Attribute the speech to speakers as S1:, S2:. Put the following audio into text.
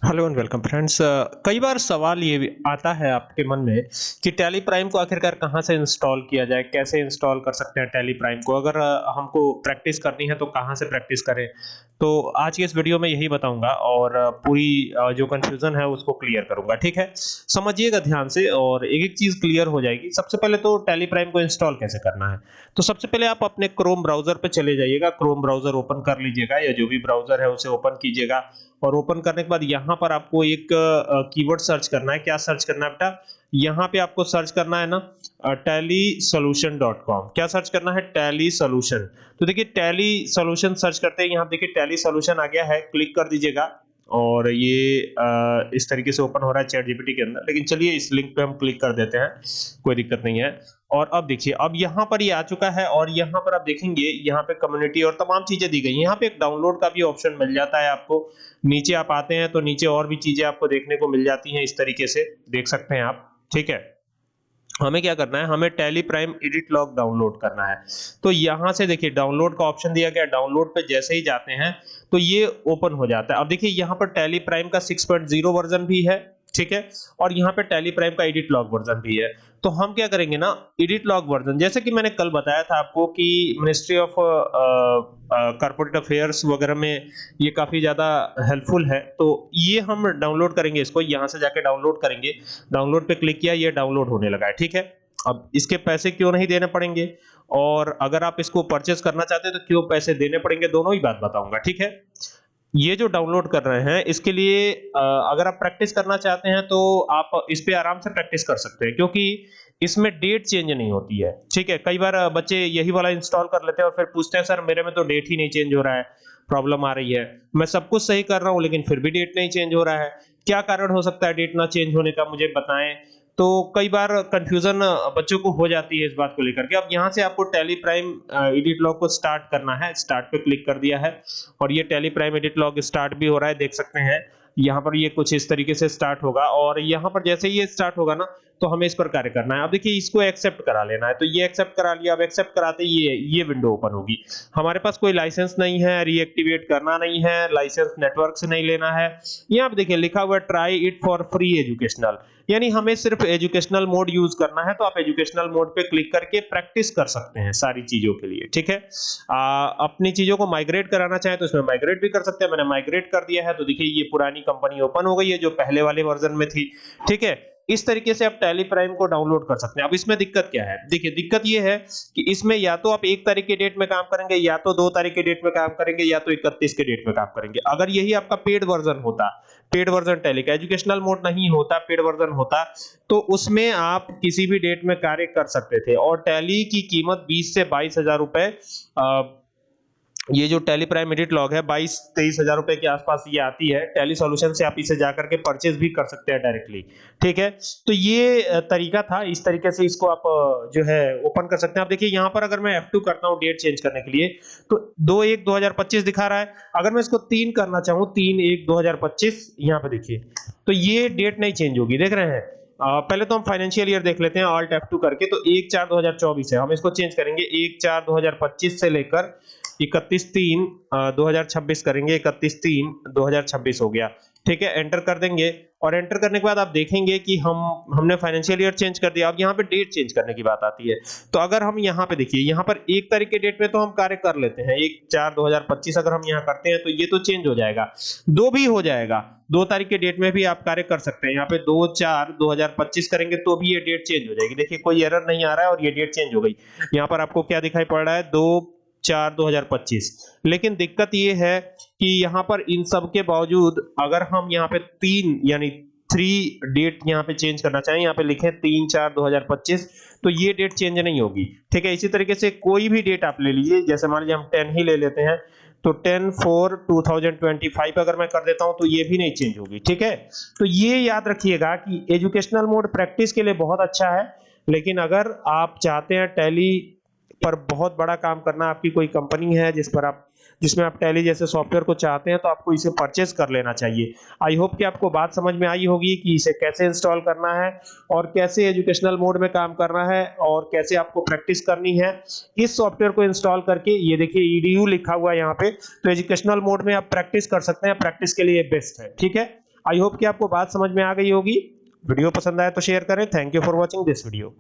S1: Hello and welcome friends. कई बार सवाल ये भी आता है आपके मन में कि टैली प्राइम को आखिरकार कहाँ से इंस्टॉल किया जाए, कैसे इंस्टॉल कर सकते हैं टैली प्राइम को, अगर हमको प्रैक्टिस करनी है तो कहाँ से प्रैक्टिस करें। तो आज के इस वीडियो में यही बताऊंगा और पूरी जो कंफ्यूजन है उसको क्लियर करूंगा। ठीक है, समझिएगा ध्यान से और एक एक चीज क्लियर हो जाएगी। सबसे पहले तो टैली प्राइम को इंस्टॉल कैसे करना है, तो सबसे पहले आप अपने क्रोम ब्राउजर पे चले जाइएगा। क्रोम ब्राउजर ओपन कर लीजिएगा या जो भी ब्राउजर है उसे ओपन कीजिएगा और ओपन करने के बाद यहाँ पर आपको एक कीवर्ड सर्च करना है। क्या सर्च करना है बेटा? यहाँ पे आपको सर्च करना है ना, tallysolution.com। क्या सर्च करना है? Tally solution. तो देखिए टैली सॉल्यूशन सर्च करते हैं, यहाँ देखिए टैली सॉल्यूशन आ गया है, क्लिक कर दीजिएगा और ये इस तरीके से ओपन हो रहा है चैट जीपीटी के अंदर। लेकिन चलिए इस लिंक पे हम क्लिक कर देते हैं, कोई दिक्कत नहीं है। और अब देखिए, अब यहाँ पर ये आ चुका है और यहाँ पर आप देखेंगे यहाँ पे कम्युनिटी और तमाम चीजें दी गई हैं। यहाँ पे एक डाउनलोड का भी ऑप्शन मिल जाता है आपको। नीचे आप आते हैं तो नीचे और भी चीजें आपको देखने को मिल जाती हैं, इस तरीके से देख सकते हैं आप। ठीक है, हमें क्या करना है, हमें tally prime edit log download करना है। तो यहां से देखिए डाउनलोड का ऑप्शन दिया गया, डाउनलोड पे जैसे ही जाते हैं तो ये ओपन हो जाता है। अब देखिए यहाँ पर टैली प्राइम का 6.0 वर्जन भी है, ठीक है, और यहाँ पे टैली प्राइम का एडिट लॉग वर्जन भी है। तो हम क्या करेंगे ना, एडिट लॉग वर्जन, जैसे कि मैंने कल बताया था आपको कि मिनिस्ट्री ऑफ कॉर्पोरेट अफेयर्स वगैरह में ये काफी ज्यादा हेल्पफुल है। तो ये हम डाउनलोड करेंगे, इसको यहाँ से जाके डाउनलोड करेंगे। डाउनलोड पे क्लिक किया, ये डाउनलोड होने लगा है। ठीक है, अब इसके पैसे क्यों नहीं देने पड़ेंगे और अगर आप इसको परचेस करना चाहते हैं तो क्यों पैसे देने पड़ेंगे, दोनों ही बात बताऊंगा। ठीक है, ये जो डाउनलोड कर रहे हैं इसके लिए अगर आप प्रैक्टिस करना चाहते हैं तो आप इस पे आराम से प्रैक्टिस कर सकते हैं, क्योंकि इसमें डेट चेंज नहीं होती है। ठीक है, कई बार बच्चे यही वाला इंस्टॉल कर लेते हैं और फिर पूछते हैं सर मेरे में तो डेट ही नहीं चेंज हो रहा है, प्रॉब्लम आ रही है, मैं सब कुछ सही कर रहा हूं लेकिन फिर भी डेट नहीं चेंज हो रहा है। क्या कारण हो सकता है डेट ना चेंज होने का, मुझे बताएं। तो कई बार कंफ्यूजन बच्चों को हो जाती है इस बात को लेकर के। अब यहाँ से आपको टैली प्राइम एडिट लॉग को स्टार्ट करना है, स्टार्ट पे क्लिक कर दिया है और ये tally prime edit log start भी हो रहा है, देख सकते हैं। यहाँ पर ये कुछ इस तरीके से स्टार्ट होगा और यहाँ पर जैसे ही ये स्टार्ट होगा ना तो हमें इस पर कार्य करना है। अब देखिए इसको एक्सेप्ट करा लेना है, तो ये एक्सेप्ट करा लिया। अब एक्सेप्ट कराते ये विंडो ओपन होगी। हमारे पास कोई लाइसेंस नहीं है, रीएक्टिवेट करना नहीं है, लाइसेंस नेटवर्क से नहीं लेना है। यहाँ पे देखिए लिखा हुआ try it for free educational, यानी हमें सिर्फ एजुकेशनल मोड यूज करना है। तो आप एजुकेशनल मोड पे क्लिक करके प्रैक्टिस कर सकते हैं सारी चीजों के लिए। ठीक है, अपनी चीजों को माइग्रेट कराना चाहे तो इसमें माइग्रेट भी कर सकते हैं। मैंने माइग्रेट कर दिया है तो देखिए ये पुरानी कंपनी ओपन हो गई है जो पहले वाले वर्जन में थी। ठीक है, इस तरीके से आप टैली प्राइम को डाउनलोड कर सकते हैं। अब इसमें दिक्कत क्या है, देखिए दिक्कत ये है कि इसमें या तो आप 1 तारीख के डेट में काम करेंगे, या तो 2 तारीख के डेट में काम करेंगे, या तो 31 के डेट में काम करेंगे। अगर यही आपका पेड वर्जन होता, पेड वर्जन टैली का, एजुकेशनल मोड नहीं होता, पेड वर्जन होता, तो उसमें आप किसी भी डेट में कार्य कर सकते थे। और टैली की कीमत 20 से 22 हजार रुपए, ये जो टैली प्राइम एडिट लॉग है 22-23 हजार रुपए के आसपास ये आती है। टैली सॉल्यूशन से आप इसे जाकर के परचेज भी कर सकते हैं डायरेक्टली। ठीक है, तो ये तरीका था, इस तरीके से इसको आप जो है ओपन कर सकते हैं। आप देखिए यहाँ पर अगर मैं F2 करता हूँ डेट चेंज करने के लिए तो 2/1/2025 दिखा रहा है। अगर मैं इसको 3 करना चाहूँ, 3/1/2025, यहाँ पे देखिए तो ये डेट नहीं चेंज होगी, देख रहे हैं। पहले तो हम फाइनेंशियल ईयर देख लेते हैं, ऑल्ट F2 करके। तो 1/4/2024 है, हम इसको चेंज करेंगे 1/4/2025 से लेकर 31/3/2026 करेंगे। 31/3/2026 हो गया। ठीक है, एंटर कर देंगे और एंटर करने के बाद आप देखेंगे कि हमने फाइनेंशियल ईयर चेंज कर दिया। अब यहाँ पे डेट चेंज करने की बात आती है। तो अगर हम यहाँ पे देखिए, यहाँ पर 1 तारीख के डेट में तो हम कार्य कर लेते हैं, 1/4/2025 अगर हम यहाँ करते हैं तो ये तो चेंज हो जाएगा, 2 भी हो जाएगा। 2 तारीख के डेट में भी आप कार्य कर सकते हैं। यहाँ पे 2/4/2025 करेंगे तो भी ये डेट चेंज हो जाएगी। देखिए कोई एरर नहीं आ रहा है और ये डेट चेंज हो गई। यहाँ पर आपको क्या दिखाई पड़ रहा है, 2/4/2025। लेकिन दिक्कत ये है कि यहाँ पर इन सब के बावजूद अगर हम यहाँ पे 3 यानी 3 डेट यहाँ पे चेंज करना चाहें, यहाँ पे लिखें 3/4/2025, तो ये डेट चेंज नहीं होगी। ठीक है, इसी तरीके से कोई भी डेट आप ले लीजिए, जैसे मान लीजिए हम 10 ही ले लेते हैं, तो 10/4/2025 अगर मैं कर देता हूं तो ये भी नहीं चेंज होगी। ठीक है, तो ये याद रखिएगा कि एजुकेशनल मोड प्रैक्टिस के लिए बहुत अच्छा है, लेकिन अगर आप चाहते हैं टैली पर बहुत बड़ा काम करना, आपकी कोई कंपनी है जिसमें आप टैली जैसे सॉफ्टवेयर को चाहते हैं, तो आपको इसे परचेज कर लेना चाहिए। आई होप कि आपको बात समझ में आई होगी कि इसे कैसे इंस्टॉल करना है और कैसे एजुकेशनल मोड में काम करना है और कैसे आपको प्रैक्टिस करनी है। इस सॉफ्टवेयर को इंस्टॉल करके, ये देखिए ईडीयू लिखा हुआ है यहाँ पे, तो एजुकेशनल मोड में आप प्रैक्टिस कर सकते हैं, प्रैक्टिस के लिए बेस्ट है। ठीक है, आई होप कि आपको बात समझ में आ गई होगी। वीडियो पसंद आया तो शेयर करें। Thank you for watching this video.